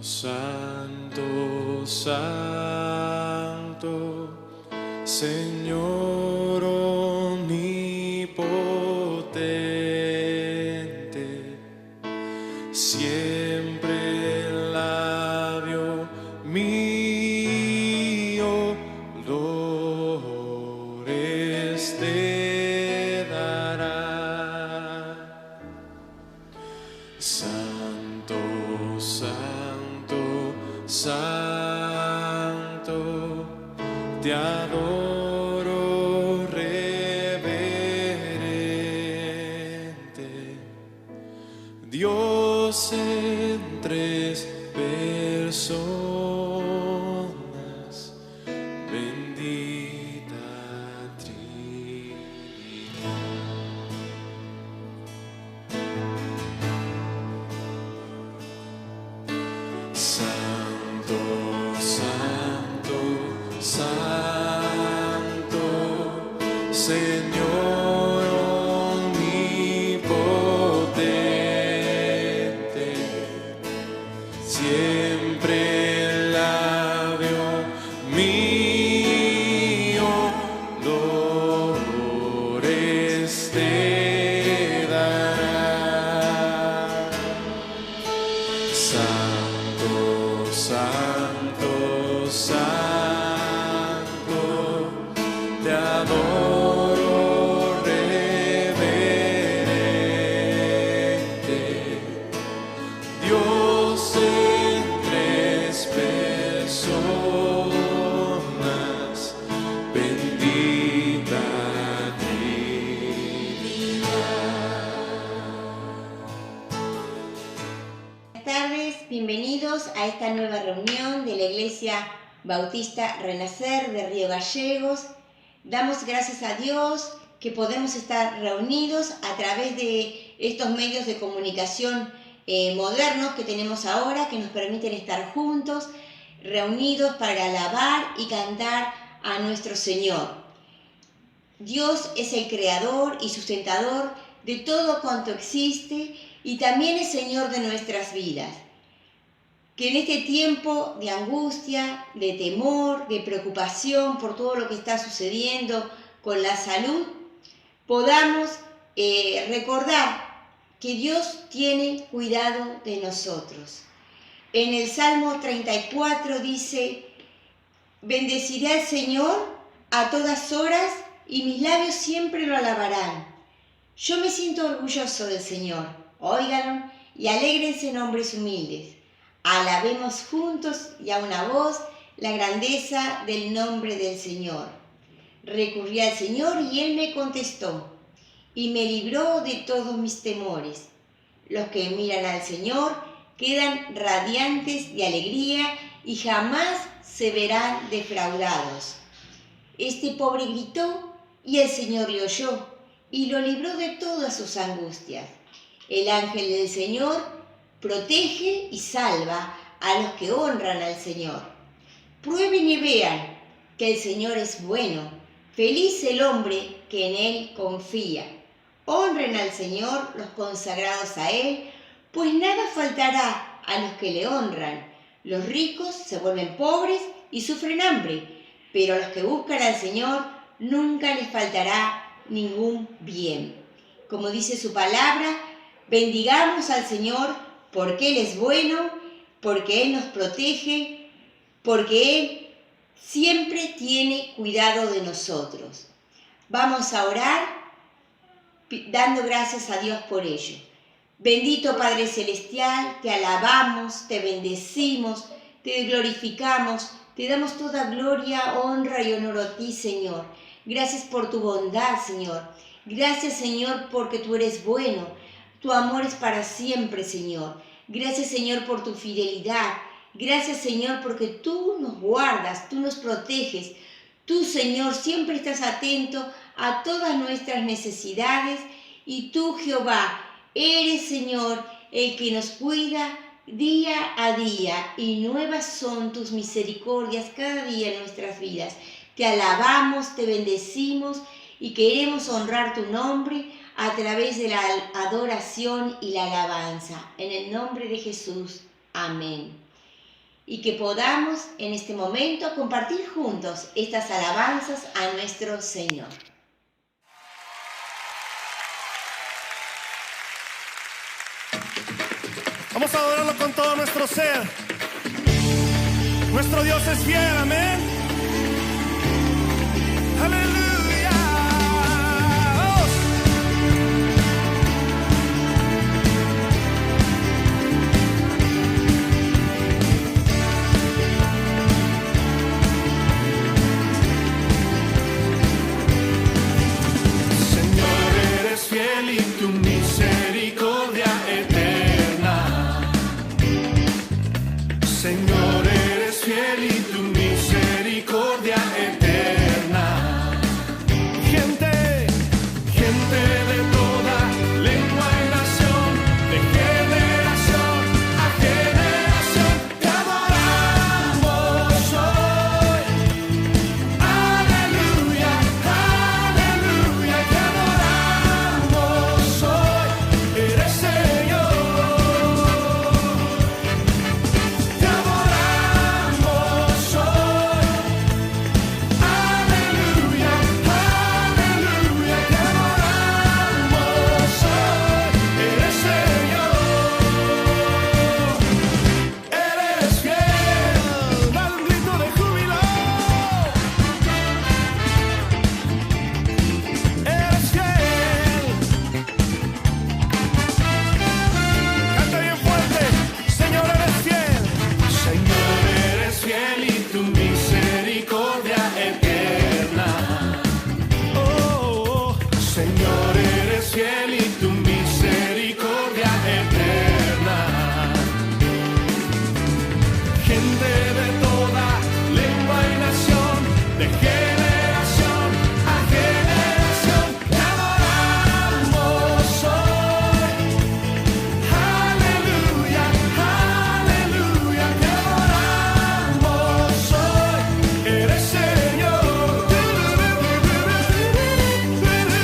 Santo, santo, Señor omnipotente, siempre el labio mío dolores te dará. Santo, santo, santo, te adoro reverente, Dios en tres personas, bendita Trinidad. Santo, santo, santo, Señor omnipotente, siempre el labio mío dolores te dará. Santo, santo, santo, te adoro reverente, Dios en tres personas, bendita Trinidad. Buenas tardes, bienvenidos a esta nueva reunión de la Iglesia Bautista Renacer de Río Gallegos. Damos gracias a Dios que podemos estar reunidos a través de estos medios de comunicación modernos que tenemos ahora, que nos permiten estar juntos, reunidos para alabar y cantar a nuestro Señor. Dios es el creador y sustentador de todo cuanto existe y también es Señor de nuestras vidas. Que en este tiempo de angustia, de temor, de preocupación por todo lo que está sucediendo con la salud, podamos recordar que Dios tiene cuidado de nosotros. En el Salmo 34 dice: bendeciré al Señor a todas horas y mis labios siempre lo alabarán. Yo me siento orgulloso del Señor. Óiganlo y alégrense en hombres humildes. Alabemos juntos y a una voz la grandeza del nombre del Señor. Recurrí al Señor y Él me contestó y me libró de todos mis temores. Los que miran al Señor quedan radiantes de alegría y jamás se verán defraudados. Este pobre gritó y el Señor le oyó y lo libró de todas sus angustias. El ángel del Señor protege y salva a los que honran al Señor. Prueben y vean que el Señor es bueno. Feliz el hombre que en Él confía. Honren al Señor los consagrados a Él, pues nada faltará a los que le honran. Los ricos se vuelven pobres y sufren hambre, pero a los que buscan al Señor nunca les faltará ningún bien. Como dice su palabra, bendigamos al Señor porque Él es bueno, porque Él nos protege, porque Él siempre tiene cuidado de nosotros. Vamos a orar dando gracias a Dios por ello. Bendito Padre Celestial, te alabamos, te bendecimos, te glorificamos, te damos toda gloria, honra y honor a ti, Señor. Gracias por tu bondad, Señor. Gracias, Señor, porque tú eres bueno. Tu amor es para siempre, Señor. Gracias, Señor, por tu fidelidad. Gracias, Señor, porque tú nos guardas, tú nos proteges. Tú, Señor, siempre estás atento a todas nuestras necesidades y tú, Jehová, eres, Señor, el que nos cuida día a día y nuevas son tus misericordias cada día en nuestras vidas. Te alabamos, te bendecimos y queremos honrar tu nombre a través de la adoración y la alabanza. En el nombre de Jesús. Amén. y que podamos en este momento compartir juntos estas alabanzas a nuestro Señor. Vamos a adorarlo con todo nuestro ser. Nuestro Dios es fiel, amén. Aleluya. Vamos. Señor, eres fiel y tu misericordia eterna. Señor, eres fiel y tu misericordia eterna. Gente, gente de toda lengua y nación, de generación a generación, te adoramos hoy. Aleluya, aleluya, te adoramos hoy. Eres Señor. Te adoramos hoy. Aleluya, aleluya, te adoramos hoy. Eres Señor. Eres fiel. Da un grito de júbilo. Eres fiel. Canta bien fuerte. Señor, eres fiel. Señor, eres fiel y tu misericordia eterna. Oh, Señor, eres fiel y tu misericordia eterna. Gente de toda lengua y nación, de generación a generación, te adoramos hoy. Aleluya, aleluya, te adoramos hoy. Eres Señor.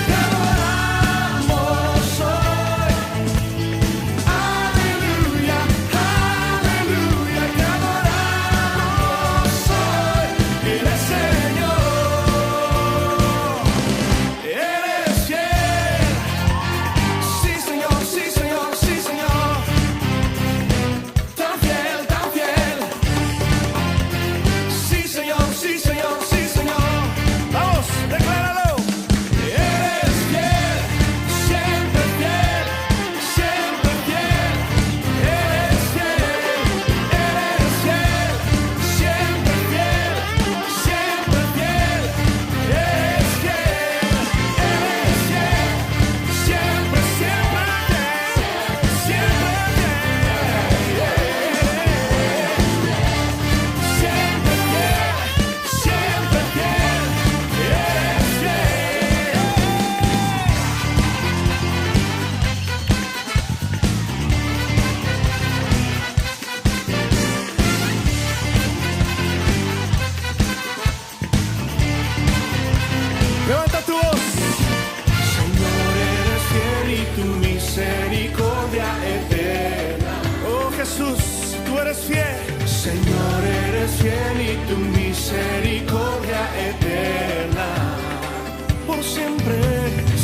Te adoramos hoy. Aleluya, aleluya, te adoramos hoy. Eres Señor. Eres fiel. Sí, Señor, sí, Señor, sí, Señor. Tan fiel, tan fiel. Sí, Señor, sí, Señor, sí, Señor. vamos, decláralo. Eres fiel, siempre fiel, siempre fiel. Eres fiel, siempre fiel, siempre fiel. Eres fiel, siempre, siempre fiel, siempre fiel. Siempre fiel, siempre fiel. Eres fiel. Levanta tu voz. Señor, eres fiel y tu misericordia eterna. Oh, Jesús, tú eres fiel. Señor, eres fiel y tu misericordia eterna. Por siempre.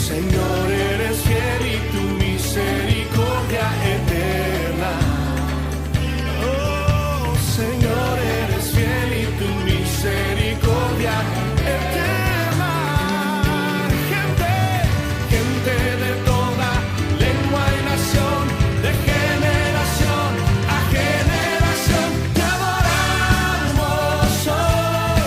Señor, eres fiel y tu misericordia eterna. Oh, Señor, eres fiel y tu misericordia eterna. Gente, gente de toda lengua y nación, de generación a generación, te adoramos hoy.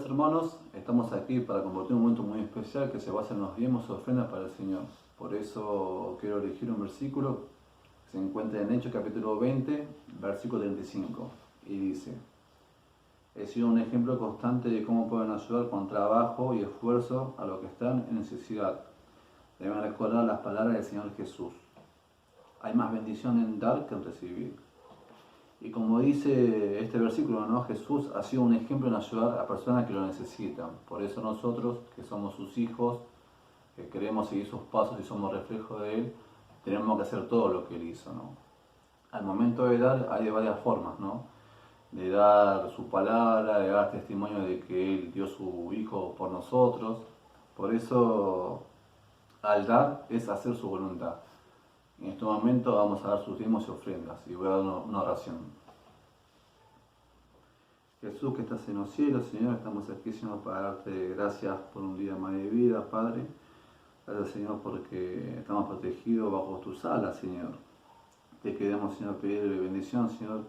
hermanos, estamos aquí para compartir un momento muy especial que se basa en los diezmos y ofrendas para el Señor. Por eso quiero elegir un versículo que se encuentra en Hechos capítulo 20, versículo 35, y dice: he sido un ejemplo constante de cómo pueden ayudar con trabajo y esfuerzo a los que están en necesidad. Deben recordar las palabras del Señor Jesús: hay más bendición en dar que en recibir. Y como dice este versículo, ¿no? Jesús ha sido un ejemplo en ayudar a personas que lo necesitan. Por eso nosotros, que somos sus hijos, que queremos seguir sus pasos y somos reflejo de Él, tenemos que hacer todo lo que Él hizo, ¿no? Al momento de dar hay de varias formas, ¿no? De dar su palabra, de dar testimonio de que Él dio su Hijo por nosotros. Por eso, al dar es hacer su voluntad. En este momento vamos a dar sus diezmos y ofrendas y voy a dar una oración. Jesús, que estás en los cielos, Señor, estamos aquí, Señor, para darte gracias por un día más de vida, Padre. Gracias, Señor, porque estamos protegidos bajo tus alas, Señor. Te queremos, Señor, pedir bendición, Señor,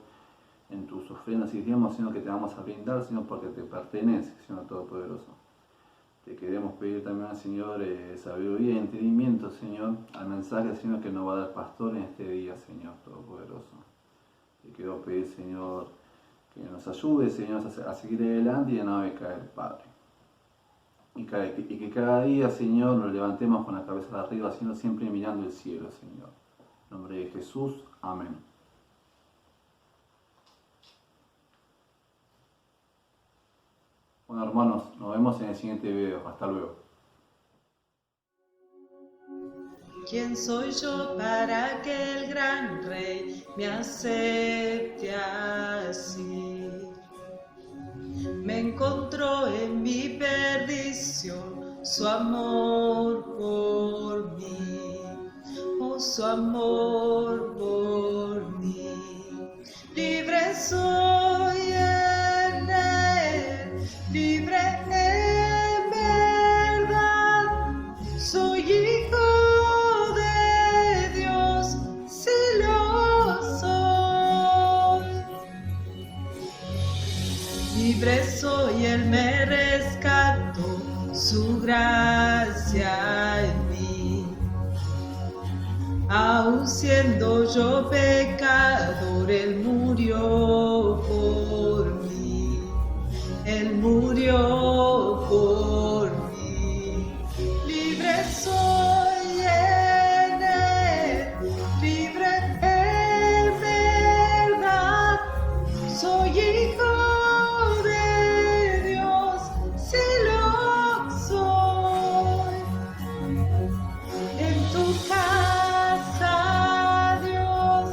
en tus ofrendas y diezmos, Señor, que te vamos a brindar, Señor, porque te pertenece, Señor Todopoderoso. Te queremos pedir también, Señor, sabiduría y entendimiento, Señor, al mensaje, Señor, que nos va a dar pastor en este día, Señor Todopoderoso. Te quiero pedir, Señor, que nos ayude, Señor, a seguir adelante y a no caer, Padre. Y que cada día, Señor, nos levantemos con la cabeza de arriba, Señor, siempre mirando el cielo, Señor. En nombre de Jesús, amén. Bueno, hermanos, nos vemos en el siguiente video. Hasta luego. ¿Quién soy yo para que el gran rey me acepte así? Me encontró en mi perdición su amor por mí, oh, su amor por mí. Libre soy en él, libre en verdad, soy hijo de Dios, sí lo soy. Libre soy, Él me rescató, su gracia en mí. Aun siendo yo pecador, Él murió por mí. Él murió por mí. Libre soy en Él, libre en verdad, soy hijo de Dios, sí lo soy. En tu casa, Dios,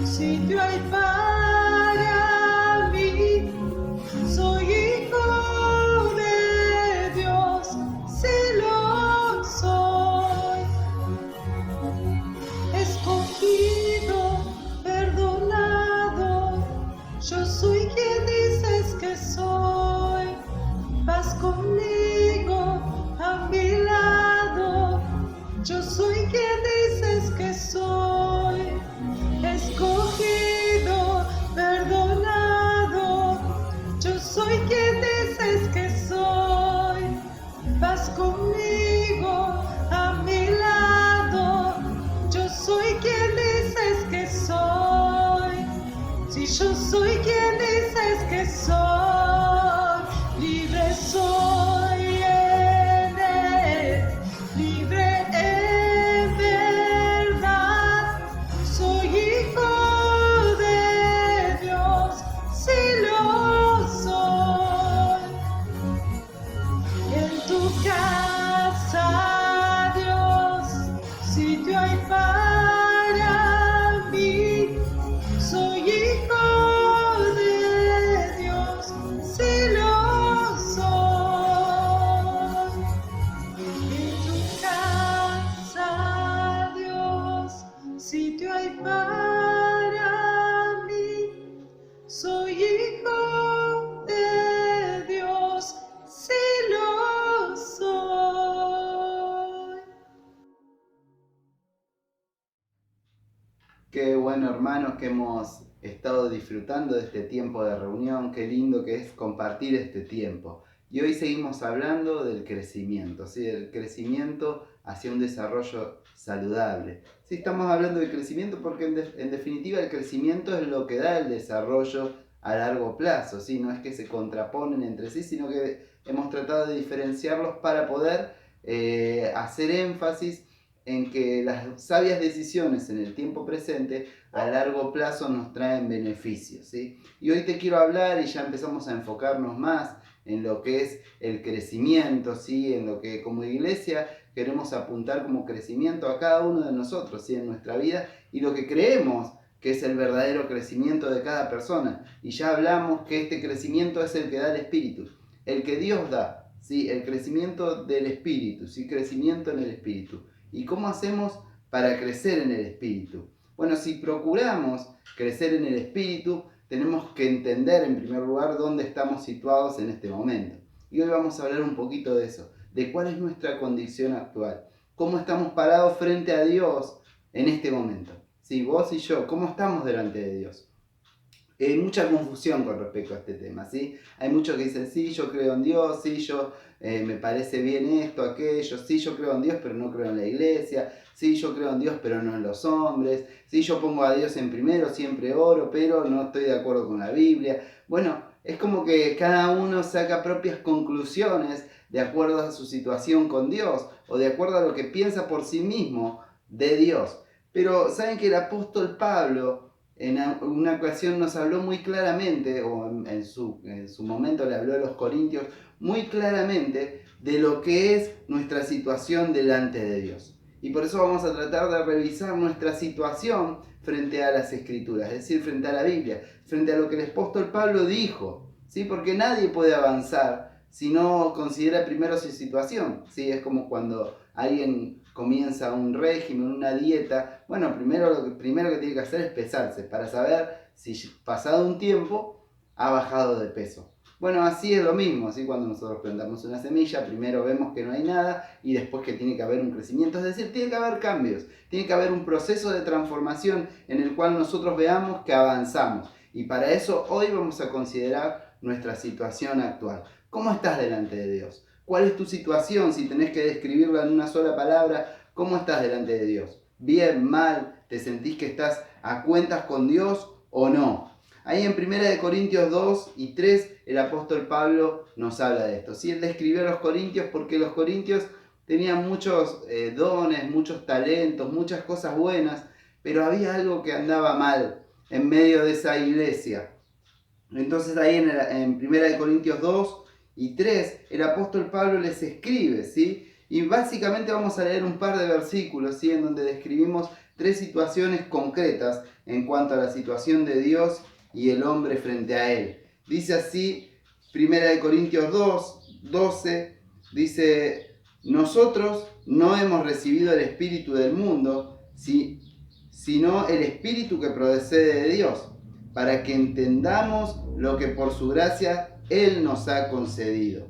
sitio hay para mí, soy hijo de Dios, sí lo soy. Escogido, perdonado, yo soy quien dices que soy. Vas conmigo a mi lado, yo soy quien dices que soy. Escogido, perdonado, yo soy quien dices que soy. Vas conmigo a mi lado, yo soy quien dices que soy. Si yo soy quien dices que soy, libre soy en Él, libre en verdad, soy hijo de Dios, sí lo soy. En tu casa, Dios, sitio hay para mí, soy hijo de Dios, sí lo soy. En tu casa, Dios, sitio hay para mí, soy hijo de Dios, sí lo soy. Qué bueno, hermanos, que hemos estado disfrutando de este tiempo de reunión. Qué lindo que es compartir este tiempo. Y y hoy seguimos hablando del crecimiento, ¿sí? Del crecimiento hacia un desarrollo saludable. Sí, estamos hablando del crecimiento porque en definitiva el crecimiento es lo que da el desarrollo a largo plazo, ¿sí? No es que se contraponen entre sí, sino que hemos tratado de diferenciarlos para poder hacer énfasis en que las sabias decisiones en el tiempo presente a largo plazo nos traen beneficios, ¿sí? Y hoy te quiero hablar, y ya empezamos a enfocarnos más en lo que es el crecimiento, ¿sí? En lo que como iglesia queremos apuntar como crecimiento a cada uno de nosotros, ¿sí? En nuestra vida, y lo que creemos que es el verdadero crecimiento de cada persona. Y ya hablamos que este crecimiento es el que da el Espíritu, el que Dios da, ¿sí? El crecimiento del Espíritu, ¿sí? Crecimiento en el Espíritu. ¿Y cómo hacemos para crecer en el Espíritu? Bueno, si procuramos crecer en el Espíritu, tenemos que entender en primer lugar dónde estamos situados en este momento. Y hoy vamos a hablar un poquito de eso, de cuál es nuestra condición actual, cómo estamos parados frente a Dios en este momento. Sí, vos y yo, ¿cómo estamos delante de Dios? Hay mucha confusión con respecto a este tema, ¿sí? Hay muchos que dicen, sí, yo creo en Dios, sí, yo me parece bien esto, aquello, sí, yo creo en Dios, pero no creo en la iglesia, sí, yo creo en Dios, pero no en los hombres, sí, yo pongo a Dios en primero, siempre oro, pero no estoy de acuerdo con la Biblia. Bueno, es como que cada uno saca propias conclusiones de acuerdo a su situación con Dios, o de acuerdo a lo que piensa por sí mismo de Dios. Pero saben que el apóstol Pablo en una ocasión nos habló muy claramente, o en su momento le habló a los corintios muy claramente de lo que es nuestra situación delante de Dios. Y por eso vamos a tratar de revisar nuestra situación frente a las Escrituras, es decir, frente a la Biblia, frente a lo que el apóstol Pablo dijo, ¿sí? Porque nadie puede avanzar si no considera primero su situación, ¿sí? Es como cuando alguien comienza un régimen, una dieta. Bueno, lo primero que tiene que hacer es pesarse para saber si pasado un tiempo ha bajado de peso. Bueno, así es lo mismo, ¿sí? Cuando nosotros plantamos una semilla, primero vemos que no hay nada y después que tiene que haber un crecimiento, es decir, tiene que haber cambios, tiene que haber un proceso de transformación en el cual nosotros veamos que avanzamos. Y para eso hoy vamos a considerar nuestra situación actual. ¿Cómo estás delante de Dios? ¿Cuál es tu situación? Si tenés que describirla en una sola palabra, ¿cómo estás delante de Dios? ¿Bien, mal? ¿Te sentís que estás a cuentas con Dios o no? Ahí en 1 Corintios 2 y 3 el apóstol Pablo nos habla de esto. Sí, él describió a los corintios porque los corintios tenían muchos dones, muchos talentos, muchas cosas buenas, pero había algo que andaba mal en medio de esa iglesia. Entonces ahí en 1 Corintios 2 y 3, el apóstol Pablo les escribe, ¿sí? Y básicamente vamos a leer un par de versículos, ¿sí? En donde describimos 3 situaciones concretas en cuanto a la situación de Dios y el hombre frente a él. Dice así, 1 Corintios 2, 12, dice, nosotros no hemos recibido el espíritu del mundo, sino el espíritu que procede de Dios, para que entendamos lo que por su gracia Él nos ha concedido,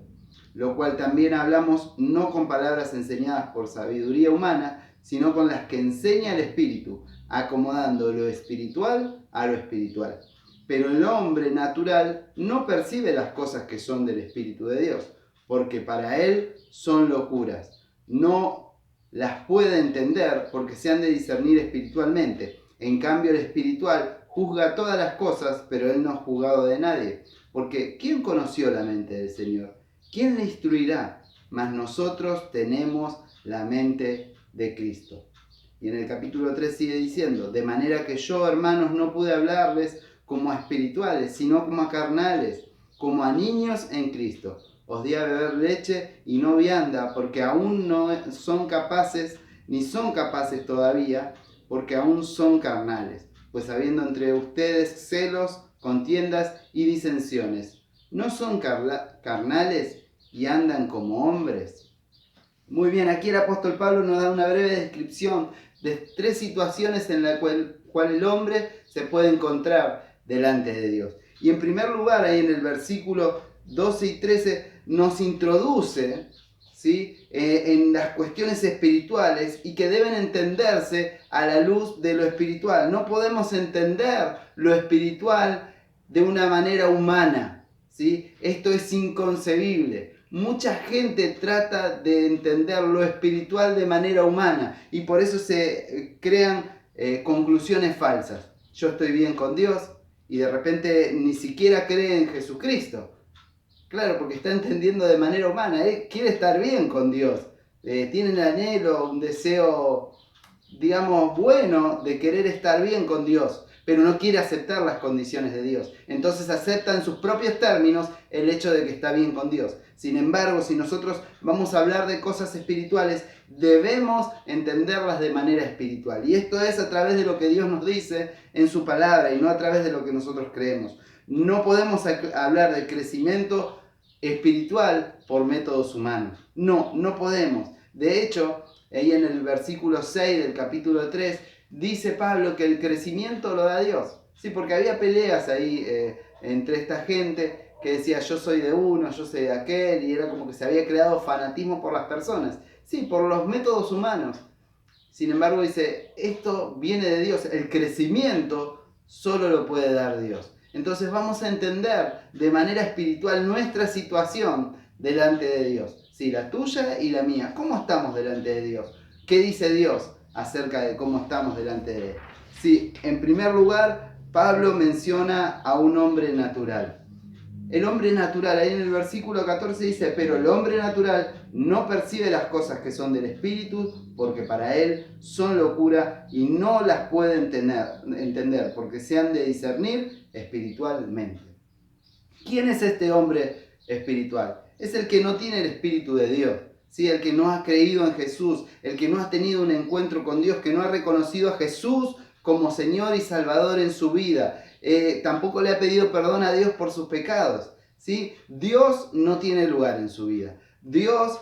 lo cual también hablamos no con palabras enseñadas por sabiduría humana, sino con las que enseña el Espíritu, acomodando lo espiritual a lo espiritual. Pero el hombre natural no percibe las cosas que son del Espíritu de Dios, porque para él son locuras. No las puede entender porque se han de discernir espiritualmente. En cambio, el espiritual juzga todas las cosas, pero él no es juzgado de nadie. Porque ¿quién conoció la mente del Señor? ¿Quién le instruirá? Mas nosotros tenemos la mente de Cristo. Y en el capítulo 3 sigue diciendo, de manera que yo, hermanos, no pude hablarles como a espirituales, sino como a carnales, como a niños en Cristo. Os di a beber leche y no vianda, porque aún no son capaces, ni son capaces todavía, porque aún son carnales. Pues habiendo entre ustedes celos, contiendas y disensiones, ¿no son carnales y andan como hombres? Muy bien, aquí el apóstol Pablo nos da una breve descripción de 3 situaciones en las cual el hombre se puede encontrar delante de Dios. Y en primer lugar, ahí en el versículo 12 y 13, nos introduce, ¿sí?, en las cuestiones espirituales y que deben entenderse a la luz de lo espiritual. No podemos entender lo espiritual de una manera humana, ¿sí? Esto es inconcebible. mucha gente trata de entender lo espiritual de manera humana y por eso se crean conclusiones falsas. Yo estoy bien con Dios y de repente ni siquiera cree en Jesucristo. Claro, porque está entendiendo de manera humana. Él quiere estar bien con Dios. Tiene el anhelo, un deseo, digamos, bueno de querer estar bien con Dios, pero no quiere aceptar las condiciones de Dios. Entonces acepta en sus propios términos el hecho de que está bien con Dios. Sin embargo, si nosotros vamos a hablar de cosas espirituales, debemos entenderlas de manera espiritual. Y esto es a través de lo que Dios nos dice en su palabra y no a través de lo que nosotros creemos. No podemos hablar de crecimiento espiritual por métodos humanos. No podemos. De hecho, ahí en el versículo 6 del capítulo 3, dice Pablo que el crecimiento lo da Dios. Sí, porque había peleas ahí entre esta gente que decía yo soy de uno, yo soy de aquel, y era como que se había creado fanatismo por las personas. Sí, por los métodos humanos. Sin embargo, dice, esto viene de Dios. El crecimiento solo lo puede dar Dios. Entonces vamos a entender de manera espiritual nuestra situación delante de Dios. Sí, la tuya y la mía. ¿Cómo estamos delante de Dios? ¿Qué dice Dios acerca de cómo estamos delante de Él? Sí, en primer lugar, Pablo menciona a un hombre natural. El hombre natural, ahí en el versículo 14 dice, pero el hombre natural no percibe las cosas que son del Espíritu, porque para él son locura y no las puede entender, porque se han de discernir espiritualmente. ¿Quién es este hombre espiritual? Es el que no tiene el Espíritu de Dios, ¿sí? El que no ha creído en Jesús, el que no ha tenido un encuentro con Dios, que no ha reconocido a Jesús como Señor y Salvador en su vida. Tampoco le ha pedido perdón a Dios por sus pecados, ¿sí? Dios no tiene lugar en su vida. Dios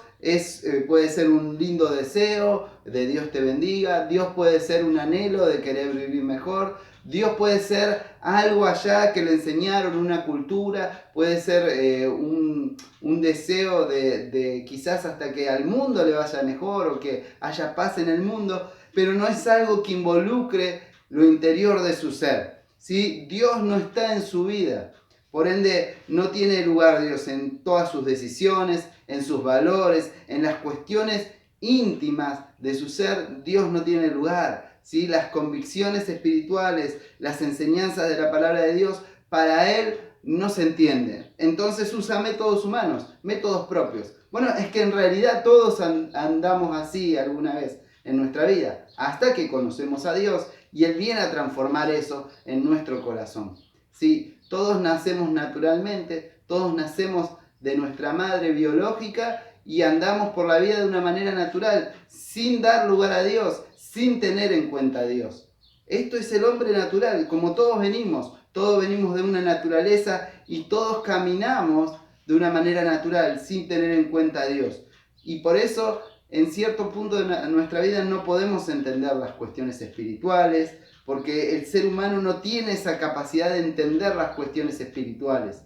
puede ser un lindo deseo de Dios te bendiga. Dios puede ser un anhelo de querer vivir mejor. Dios puede ser algo allá que le enseñaron, una cultura. Puede ser un deseo de quizás hasta que al mundo le vaya mejor o que haya paz en el mundo. Pero no es algo que involucre lo interior de su ser. ¿Sí? Dios no está en su vida, por ende no tiene lugar Dios en todas sus decisiones, en sus valores, en las cuestiones íntimas de su ser. Dios no tiene lugar, ¿sí? Las convicciones espirituales, las enseñanzas de la palabra de Dios, para Él no se entienden. Entonces usa métodos humanos, métodos propios. Bueno, es que en realidad todos andamos así alguna vez en nuestra vida, hasta que conocemos a Dios y Él viene a transformar eso en nuestro corazón. Sí, todos nacemos naturalmente, todos nacemos de nuestra madre biológica y andamos por la vida de una manera natural, sin dar lugar a Dios, sin tener en cuenta a Dios. Esto es el hombre natural, como todos venimos de una naturaleza y todos caminamos de una manera natural, sin tener en cuenta a Dios. Y por eso, en cierto punto de nuestra vida no podemos entender las cuestiones espirituales, porque el ser humano no tiene esa capacidad de entender las cuestiones espirituales.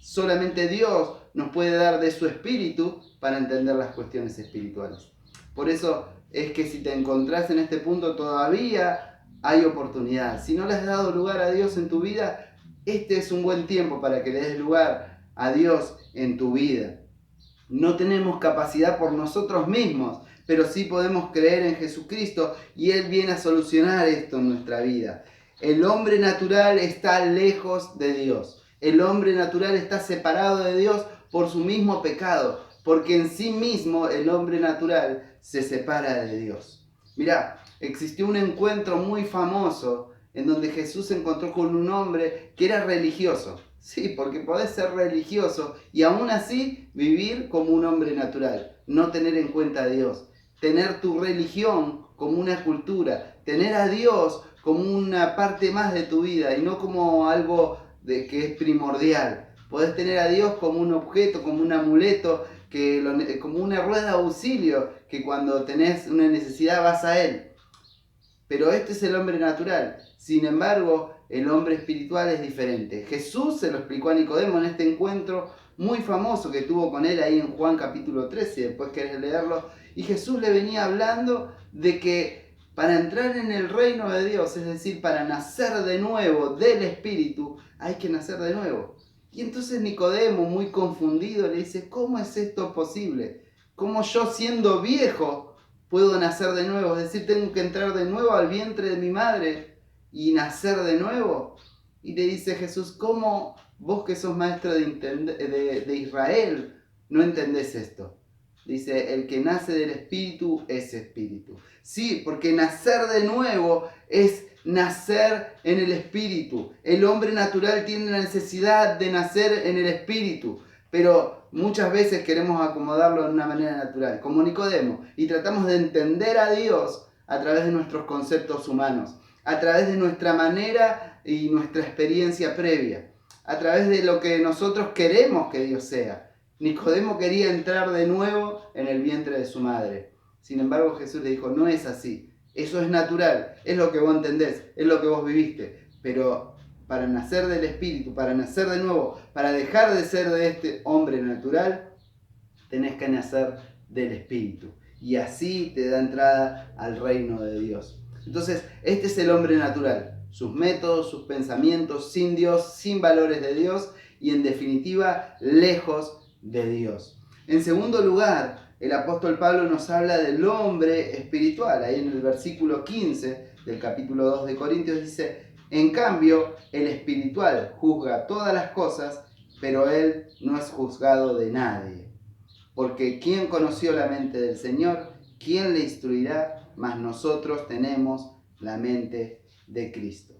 Solamente Dios nos puede dar de su espíritu para entender las cuestiones espirituales. Por eso es que si te encontrás en este punto todavía hay oportunidad. Si no le has dado lugar a Dios en tu vida, este es un buen tiempo para que le des lugar a Dios en tu vida. No tenemos capacidad por nosotros mismos, pero sí podemos creer en Jesucristo y Él viene a solucionar esto en nuestra vida. El hombre natural está lejos de Dios. El hombre natural está separado de Dios por su mismo pecado, porque en sí mismo el hombre natural se separa de Dios. Mirá, existió un encuentro muy famoso en donde Jesús se encontró con un hombre que era religioso. Sí, porque podés ser religioso y aún así vivir como un hombre natural, no tener en cuenta a Dios, tener tu religión como una cultura, tener a Dios como una parte más de tu vida y no como algo que es primordial. Podés tener a Dios como un objeto, como un amuleto, como una rueda de auxilio, que cuando tenés una necesidad vas a Él. Pero este es el hombre natural. Sin embargo, el hombre espiritual es diferente. Jesús se lo explicó a Nicodemo en este encuentro muy famoso que tuvo con él ahí en Juan capítulo 13, si después querés leerlo. Y Jesús le venía hablando de que para entrar en el reino de Dios, es decir, para nacer de nuevo del Espíritu, hay que nacer de nuevo. Y entonces Nicodemo, muy confundido, le dice, ¿cómo es esto posible? ¿Cómo yo siendo viejo puedo nacer de nuevo? Es decir, tengo que entrar de nuevo al vientre de mi madre y nacer de nuevo. Y le dice Jesús, ¿cómo vos que sos maestro de Israel no entendés esto? Dice, el que nace del Espíritu es Espíritu. Sí, porque nacer de nuevo es nacer en el Espíritu. El hombre natural tiene la necesidad de nacer en el Espíritu, pero muchas veces queremos acomodarlo de una manera natural, como Nicodemo, y tratamos de entender a Dios a través de nuestros conceptos humanos, a través de nuestra manera y nuestra experiencia previa, a través de lo que nosotros queremos que Dios sea. Nicodemo quería entrar de nuevo en el vientre de su madre. Sin embargo, Jesús le dijo, no es así. Eso es natural, es lo que vos entendés, es lo que vos viviste. Pero para nacer del Espíritu, para nacer de nuevo, para dejar de ser de este hombre natural, tenés que nacer del Espíritu. Y así te da entrada al reino de Dios. Entonces, este es el hombre natural. Sus métodos, sus pensamientos, sin Dios, sin valores de Dios y en definitiva, lejos de Dios. En segundo lugar, el apóstol Pablo nos habla del hombre espiritual. Ahí en el versículo 15 del capítulo 2 de Corintios dice, en cambio, el espiritual juzga todas las cosas, pero él no es juzgado de nadie. Porque ¿quién conoció la mente del Señor? ¿Quién le instruirá? Mas nosotros tenemos la mente de Cristo.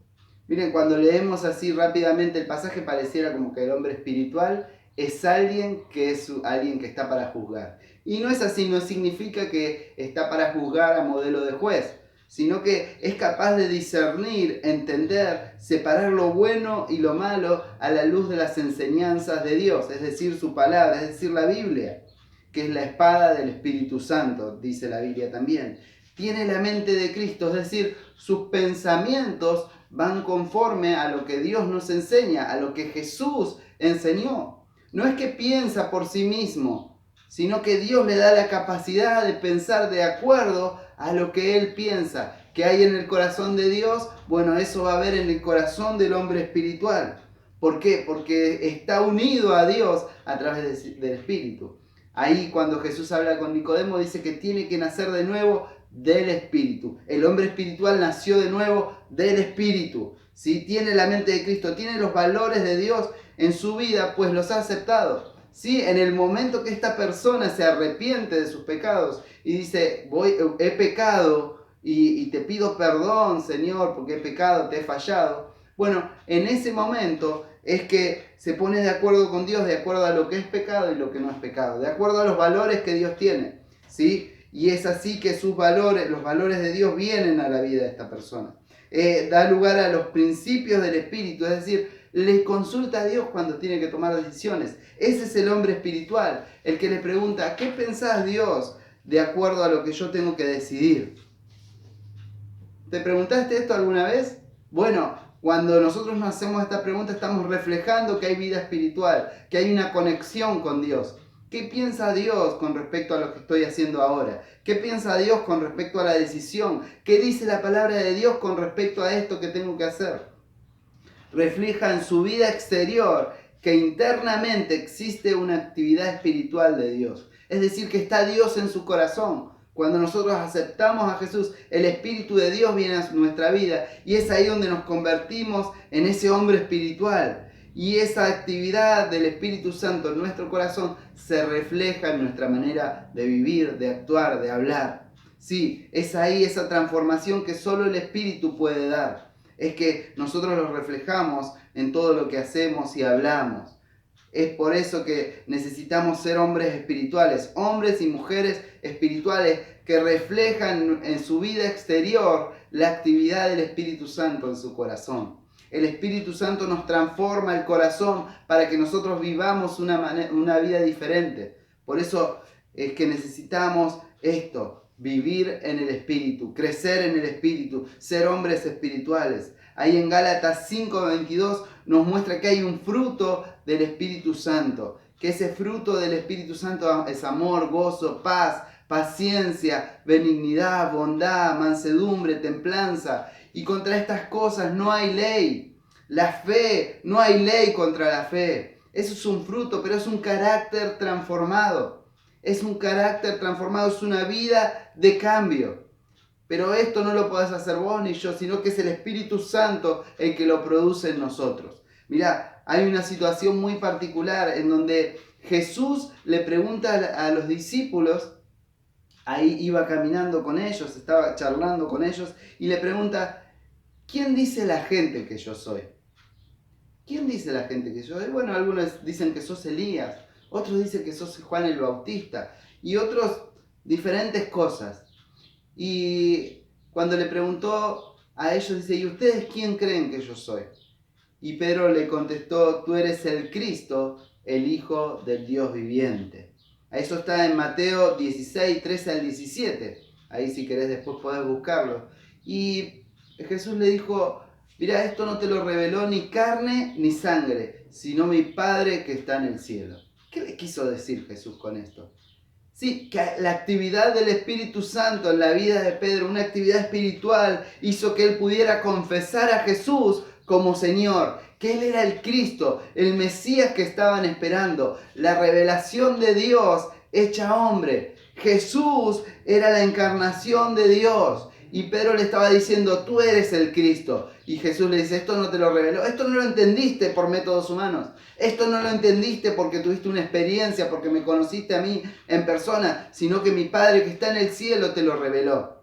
Miren, cuando leemos así rápidamente el pasaje pareciera como que el hombre espiritual es alguien que está para juzgar. Y no es así, no significa que está para juzgar a modelo de juez, sino que es capaz de discernir, entender, separar lo bueno y lo malo a la luz de las enseñanzas de Dios, es decir, su palabra, es decir, la Biblia, que es la espada del Espíritu Santo, dice la Biblia también. Tiene la mente de Cristo, es decir, sus pensamientos van conforme a lo que Dios nos enseña, a lo que Jesús enseñó. No es que piensa por sí mismo, sino que Dios le da la capacidad de pensar de acuerdo a lo que Él piensa. ¿Qué hay en el corazón de Dios? Bueno, eso va a haber en el corazón del hombre espiritual. ¿Por qué? Porque está unido a Dios a través del Espíritu. Ahí cuando Jesús habla con Nicodemo dice que tiene que nacer de nuevo del Espíritu. El hombre espiritual nació de nuevo del Espíritu. ¿Sí? Tiene la mente de Cristo, tiene los valores de Dios en su vida, pues los ha aceptado. ¿Sí? En el momento que esta persona se arrepiente de sus pecados y dice, he pecado y te pido perdón, Señor, porque he pecado, te he fallado. Bueno, en ese momento es que se pone de acuerdo con Dios, de acuerdo a lo que es pecado y lo que no es pecado, de acuerdo a los valores que Dios tiene. ¿Sí? Y es así que sus valores, los valores de Dios vienen a la vida de esta persona. Da lugar a los principios del Espíritu, es decir, le consulta a Dios cuando tiene que tomar decisiones. Ese es el hombre espiritual, el que le pregunta, ¿qué pensás, Dios, de acuerdo a lo que yo tengo que decidir? ¿Te preguntaste esto alguna vez? Bueno, cuando nosotros nos hacemos esta pregunta estamos reflejando que hay vida espiritual, que hay una conexión con Dios. ¿Qué piensa Dios con respecto a lo que estoy haciendo ahora? ¿Qué piensa Dios con respecto a la decisión? ¿Qué dice la palabra de Dios con respecto a esto que tengo que hacer? Refleja en su vida exterior que internamente existe una actividad espiritual de Dios. Es decir, que está Dios en su corazón. Cuando nosotros aceptamos a Jesús, el Espíritu de Dios viene a nuestra vida y es ahí donde nos convertimos en ese hombre espiritual. Y esa actividad del Espíritu Santo en nuestro corazón se refleja en nuestra manera de vivir, de actuar, de hablar. Sí, es ahí esa transformación que solo el Espíritu puede dar. Es que nosotros lo reflejamos en todo lo que hacemos y hablamos. Es por eso que necesitamos ser hombres espirituales, hombres y mujeres espirituales que reflejan en su vida exterior la actividad del Espíritu Santo en su corazón. El Espíritu Santo nos transforma el corazón para que nosotros vivamos una vida diferente. Por eso es que necesitamos esto, vivir en el Espíritu, crecer en el Espíritu, ser hombres espirituales. Ahí en Gálatas 5:22 nos muestra que hay un fruto del Espíritu Santo, que ese fruto del Espíritu Santo es amor, gozo, paz, paciencia, benignidad, bondad, mansedumbre, templanza. Y contra estas cosas no hay ley. La fe, no hay ley contra la fe. Eso es un fruto, pero es un carácter transformado. Es un carácter transformado, es una vida de cambio. Pero esto no lo podés hacer vos ni yo, sino que es el Espíritu Santo el que lo produce en nosotros. Mirá, hay una situación muy particular en donde Jesús le pregunta a los discípulos, ahí iba caminando con ellos, estaba charlando con ellos, y le pregunta, ¿quién dice la gente que yo soy? ¿Quién dice la gente que yo soy? Bueno, algunos dicen que sos Elías, otros dicen que sos Juan el Bautista, y otros diferentes cosas. Y cuando le preguntó a ellos, dice, ¿y ustedes quién creen que yo soy? Y Pedro le contestó, tú eres el Cristo, el Hijo del Dios viviente. Eso está en Mateo 16, 13 al 17. Ahí si querés después podés buscarlo. Y Jesús le dijo, mira, esto no te lo reveló ni carne ni sangre, sino mi Padre que está en el cielo. ¿Qué le quiso decir Jesús con esto? Sí, que la actividad del Espíritu Santo en la vida de Pedro, una actividad espiritual, hizo que él pudiera confesar a Jesús como Señor, que Él era el Cristo, el Mesías que estaban esperando, la revelación de Dios hecha hombre. Jesús era la encarnación de Dios. Y Pedro le estaba diciendo, tú eres el Cristo. Y Jesús le dice, esto no te lo reveló, esto no lo entendiste por métodos humanos. Esto no lo entendiste porque tuviste una experiencia, porque me conociste a mí en persona, sino que mi Padre que está en el cielo te lo reveló.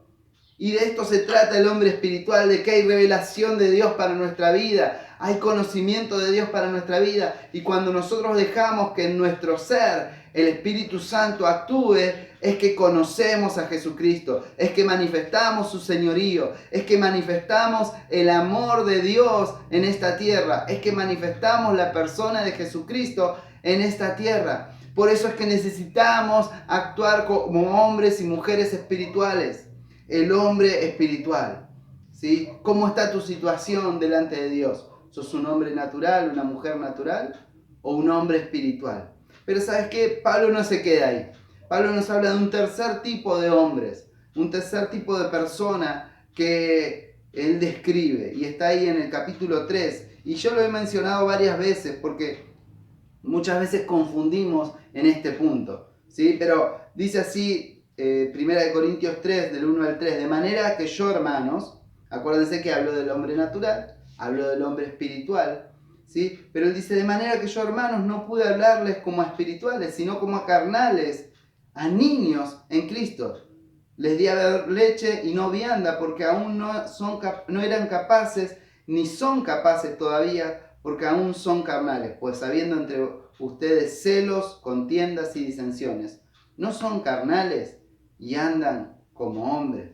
Y de esto se trata el hombre espiritual, de que hay revelación de Dios para nuestra vida, hay conocimiento de Dios para nuestra vida. Y cuando nosotros dejamos que en nuestro ser el Espíritu Santo actúe, es que conocemos a Jesucristo, es que manifestamos su señorío, es que manifestamos el amor de Dios en esta tierra, es que manifestamos la persona de Jesucristo en esta tierra. Por eso es que necesitamos actuar como hombres y mujeres espirituales. El hombre espiritual, ¿sí? ¿Cómo está tu situación delante de Dios? ¿Sos un hombre natural, una mujer natural o un hombre espiritual? Pero ¿sabes qué? Pablo no se queda ahí. Pablo nos habla de un tercer tipo de hombres, un tercer tipo de persona que él describe y está ahí en el capítulo 3. Y yo lo he mencionado varias veces porque muchas veces confundimos en este punto, ¿sí? Pero dice así, 1 Corintios 3, del 1 al 3, de manera que yo, hermanos, acuérdense que hablo del hombre natural, hablo del hombre espiritual, ¿sí? Pero él dice, de manera que yo, hermanos, no pude hablarles como a espirituales, sino como a carnales, a niños en Cristo. Les di a beber leche y no vianda, porque aún no eran capaces, ni son capaces todavía, porque aún son carnales, pues habiendo entre ustedes celos, contiendas y disensiones, ¿no son carnales y andan como hombres?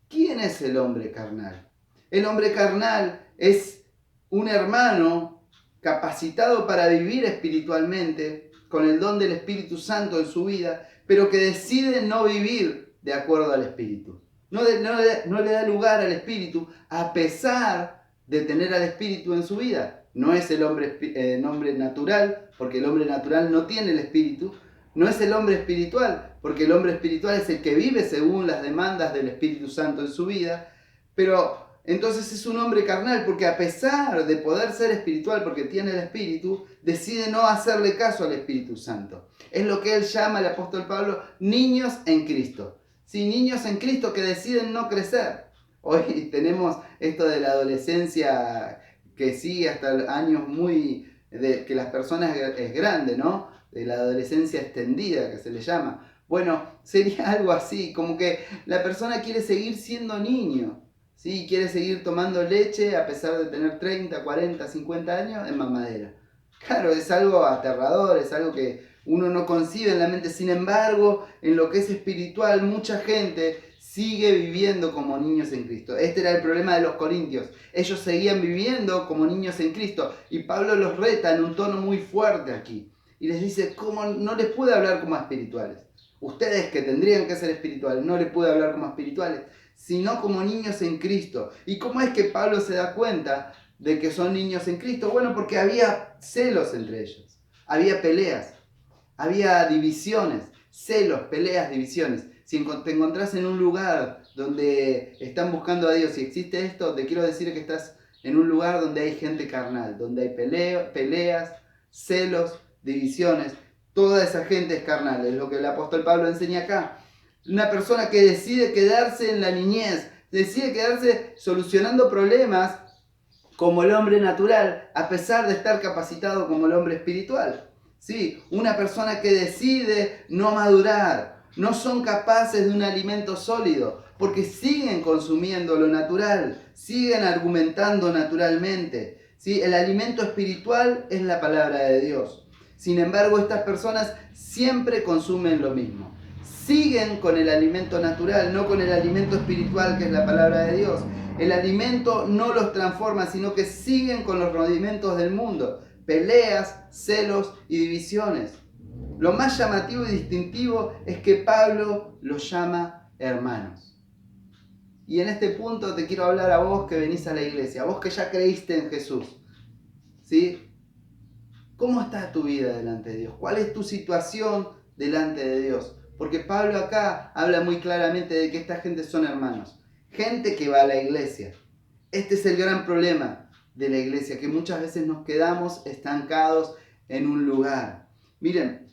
¿Quién es el hombre carnal? El hombre carnal es un hermano capacitado para vivir espiritualmente, con el don del Espíritu Santo en su vida, pero que decide no vivir de acuerdo al Espíritu. No le da lugar al Espíritu a pesar de tener al Espíritu en su vida. No es el hombre natural, porque el hombre natural no tiene el Espíritu. No es el hombre espiritual, porque el hombre espiritual es el que vive según las demandas del Espíritu Santo en su vida. Pero entonces es un hombre carnal, porque a pesar de poder ser espiritual, porque tiene el Espíritu, decide no hacerle caso al Espíritu Santo. Es lo que él llama, el apóstol Pablo, niños en Cristo. Sí, niños en Cristo que deciden no crecer. Hoy tenemos esto de la adolescencia que sigue hasta años que las personas es grande, ¿no? De la adolescencia extendida que se le llama. Bueno, sería algo así, como que la persona quiere seguir siendo niño, ¿sí? Quiere seguir tomando leche a pesar de tener 30, 40, 50 años en mamadera. Claro, es algo aterrador, es algo que uno no concibe en la mente. Sin embargo, en lo que es espiritual, mucha gente sigue viviendo como niños en Cristo. Este era el problema de los corintios. Ellos seguían viviendo como niños en Cristo. Y Pablo los reta en un tono muy fuerte aquí. Y les dice, ¿cómo no les pude hablar como a espirituales? Ustedes que tendrían que ser espirituales, no les pude hablar como a espirituales, sino como niños en Cristo. ¿Y cómo es que Pablo se da cuenta de que son niños en Cristo? Bueno, porque había celos entre ellos. Había peleas. Había divisiones. Celos, peleas, divisiones. Si te encontrás en un lugar donde están buscando a Dios y existe esto, te quiero decir que estás en un lugar donde hay gente carnal, donde hay peleas, celos, divisiones. Toda esa gente es carnal, es lo que el apóstol Pablo enseña acá. Una persona que decide quedarse en la niñez, decide quedarse solucionando problemas como el hombre natural, a pesar de estar capacitado como el hombre espiritual. Sí, una persona que decide no madurar, no son capaces de un alimento sólido, porque siguen consumiendo lo natural, siguen argumentando naturalmente. ¿Sí? El alimento espiritual es la palabra de Dios. Sin embargo, estas personas siempre consumen lo mismo. Siguen con el alimento natural, no con el alimento espiritual que es la palabra de Dios. El alimento no los transforma, sino que siguen con los rudimentos del mundo. Peleas, celos y divisiones. Lo más llamativo y distintivo es que Pablo los llama hermanos. Y en este punto te quiero hablar a vos que venís a la iglesia, a vos que ya creíste en Jesús. ¿Sí? ¿Cómo está tu vida delante de Dios? ¿Cuál es tu situación delante de Dios? Porque Pablo acá habla muy claramente de que esta gente son hermanos. Gente que va a la iglesia. Este es el gran problema de la iglesia, que muchas veces nos quedamos estancados en un lugar. Miren,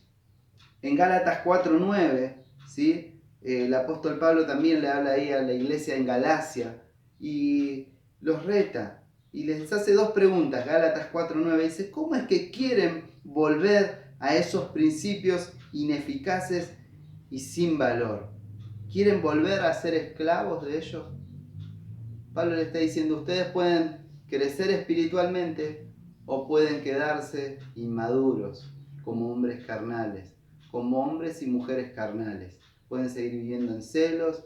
en Gálatas 4:9, ¿sí? El apóstol Pablo también le habla ahí a la iglesia en Galacia y los reta y les hace dos preguntas. Gálatas 4:9 dice, ¿cómo es que quieren volver a esos principios ineficaces y sin valor? ¿Quieren volver a ser esclavos de ellos? Pablo le está diciendo, ustedes pueden crecer espiritualmente o pueden quedarse inmaduros como hombres carnales, como hombres y mujeres carnales. Pueden seguir viviendo en celos,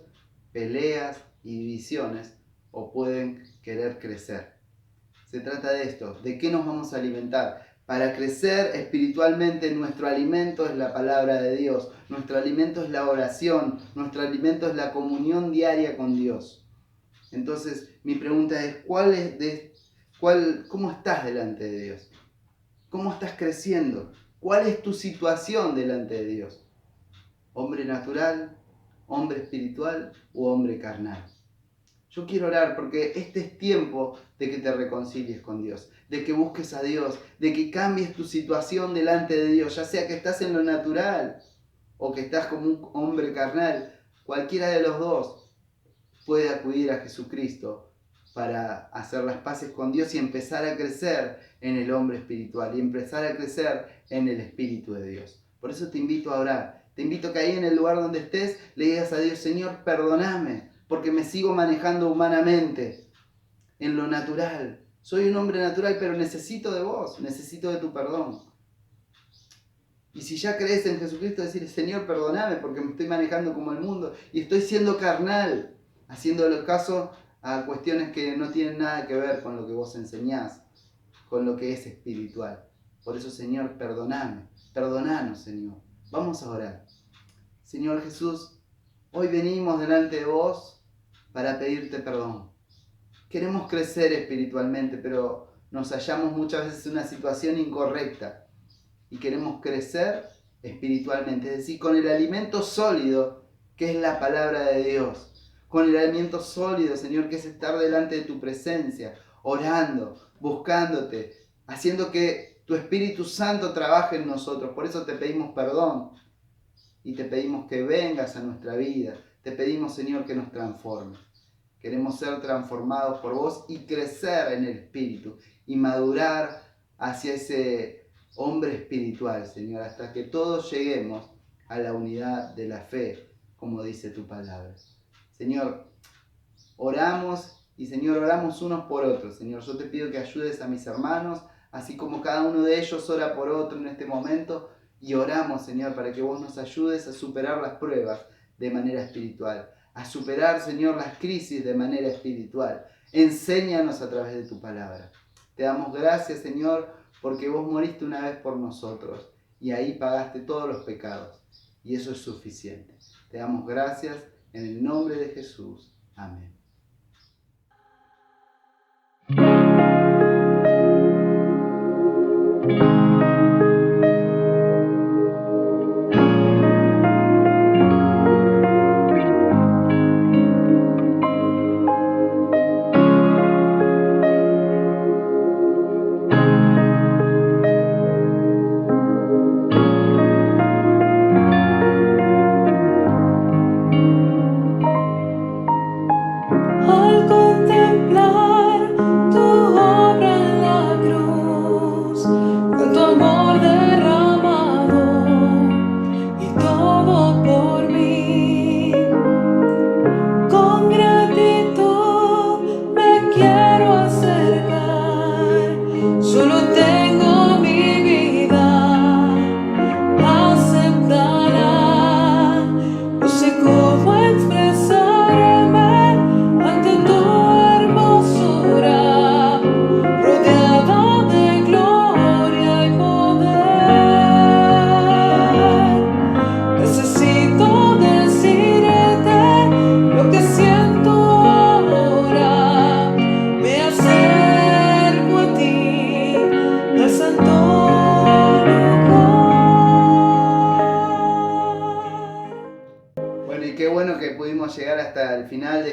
peleas y divisiones o pueden querer crecer. Se trata de esto, ¿de qué nos vamos a alimentar? Para crecer espiritualmente nuestro alimento es la palabra de Dios, nuestro alimento es la oración, nuestro alimento es la comunión diaria con Dios. Entonces mi pregunta es, ¿cómo estás delante de Dios? ¿Cómo estás creciendo? ¿Cuál es tu situación delante de Dios? ¿Hombre natural, hombre espiritual o hombre carnal? Yo quiero orar porque este es tiempo de que te reconcilies con Dios, de que busques a Dios, de que cambies tu situación delante de Dios, ya sea que estás en lo natural o que estás como un hombre carnal. Cualquiera de los dos puede acudir a Jesucristo para hacer las paces con Dios y empezar a crecer en el hombre espiritual y empezar a crecer en el Espíritu de Dios. Por eso te invito a orar. Te invito a que ahí en el lugar donde estés le digas a Dios, Señor, perdóname, porque me sigo manejando humanamente, en lo natural. Soy un hombre natural, pero necesito de vos, necesito de tu perdón. Y si ya crees en Jesucristo, decir, Señor, perdóname, porque me estoy manejando como el mundo y estoy siendo carnal, haciéndole caso a cuestiones que no tienen nada que ver con lo que vos enseñás, con lo que es espiritual. Por eso, Señor, perdoname, perdonanos, Señor. Vamos a orar. Señor Jesús, hoy venimos delante de vos para pedirte perdón. Queremos crecer espiritualmente, pero nos hallamos muchas veces en una situación incorrecta y queremos crecer espiritualmente, es decir, con el alimento sólido que es la palabra de Dios. Con el alimento sólido, Señor, que es estar delante de tu presencia, orando, buscándote, haciendo que tu Espíritu Santo trabaje en nosotros. Por eso te pedimos perdón y te pedimos que vengas a nuestra vida. Te pedimos, Señor, que nos transformes. Queremos ser transformados por vos y crecer en el Espíritu y madurar hacia ese hombre espiritual, Señor, hasta que todos lleguemos a la unidad de la fe, como dice tu palabra. Señor, oramos y Señor, oramos unos por otros. Señor, yo te pido que ayudes a mis hermanos, así como cada uno de ellos ora por otro en este momento. Y oramos, Señor, para que vos nos ayudes a superar las pruebas de manera espiritual, a superar, Señor, las crisis de manera espiritual. Enséñanos a través de tu palabra. Te damos gracias, Señor, porque vos moriste una vez por nosotros y ahí pagaste todos los pecados. Y eso es suficiente. Te damos gracias. En el nombre de Jesús. Amén.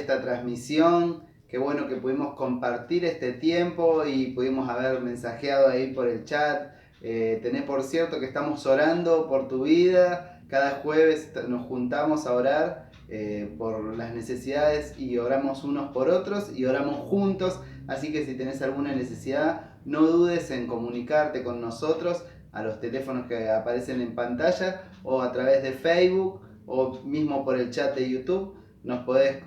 esta transmisión. Qué bueno que pudimos compartir este tiempo y pudimos haber mensajeado ahí por el chat. Tenés por cierto que estamos orando por tu vida. Cada jueves nos juntamos a orar por las necesidades y oramos unos por otros y oramos juntos. Así que si tenés alguna necesidad, no dudes en comunicarte con nosotros a los teléfonos que aparecen en pantalla o a través de Facebook o mismo por el chat de YouTube.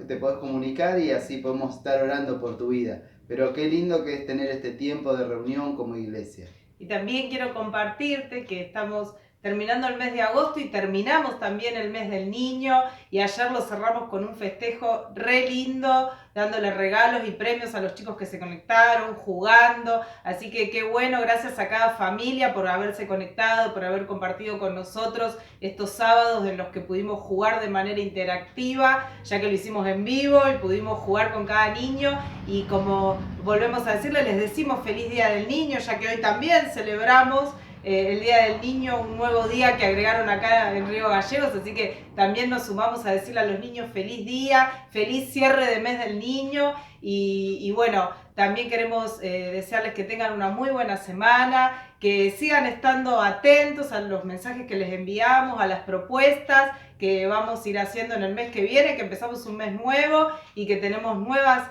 Te podés comunicar y así podemos estar orando por tu vida. Pero qué lindo que es tener este tiempo de reunión como iglesia. Y también quiero compartirte que estamos terminando el mes de agosto y terminamos también el mes del niño, y ayer lo cerramos con un festejo re lindo, dándole regalos y premios a los chicos que se conectaron, jugando. Así que qué bueno, gracias a cada familia por haberse conectado, por haber compartido con nosotros estos sábados en los que pudimos jugar de manera interactiva, ya que lo hicimos en vivo y pudimos jugar con cada niño. Y como volvemos a decirle, les decimos feliz Día del Niño, ya que hoy también celebramos el Día del Niño, un nuevo día que agregaron acá en Río Gallegos, así que también nos sumamos a decirle a los niños feliz día, feliz cierre de mes del niño, y bueno, también queremos desearles que tengan una muy buena semana, que sigan estando atentos a los mensajes que les enviamos, a las propuestas que vamos a ir haciendo en el mes que viene, que empezamos un mes nuevo y que tenemos nuevas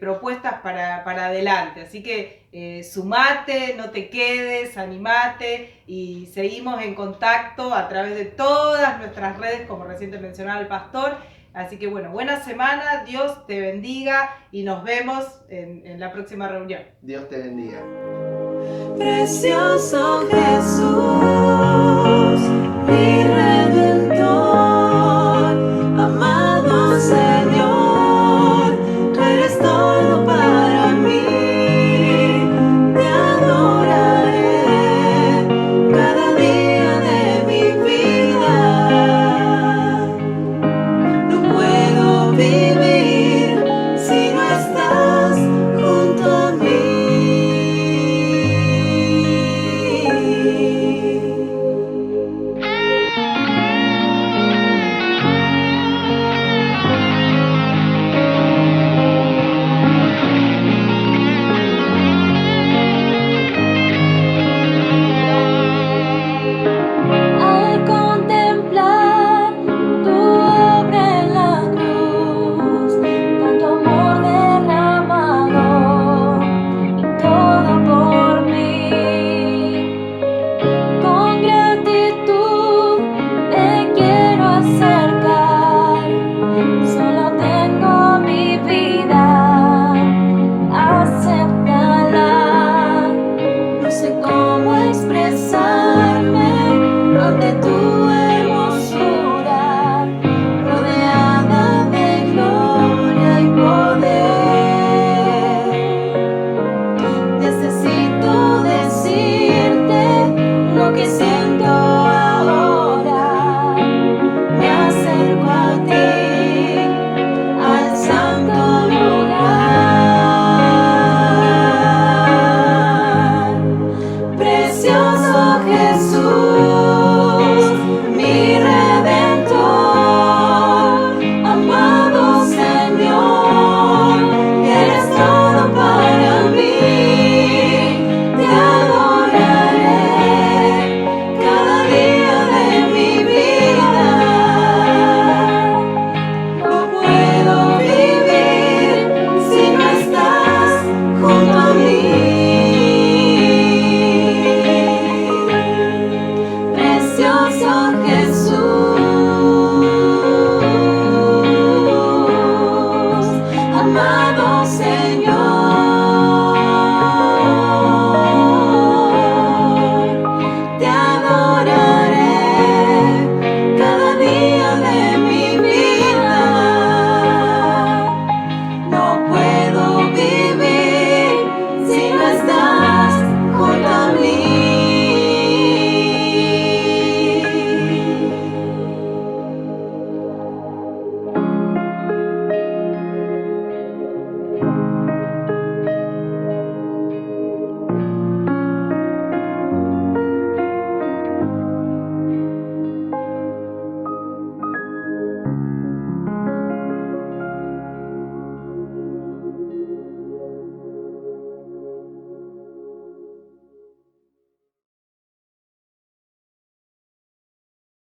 propuestas para adelante. Así que sumate, no te quedes, animate, y seguimos en contacto a través de todas nuestras redes, como recién te mencionaba el pastor. Así que bueno, buena semana, Dios te bendiga y nos vemos en la próxima reunión. Dios te bendiga. Precioso Jesús.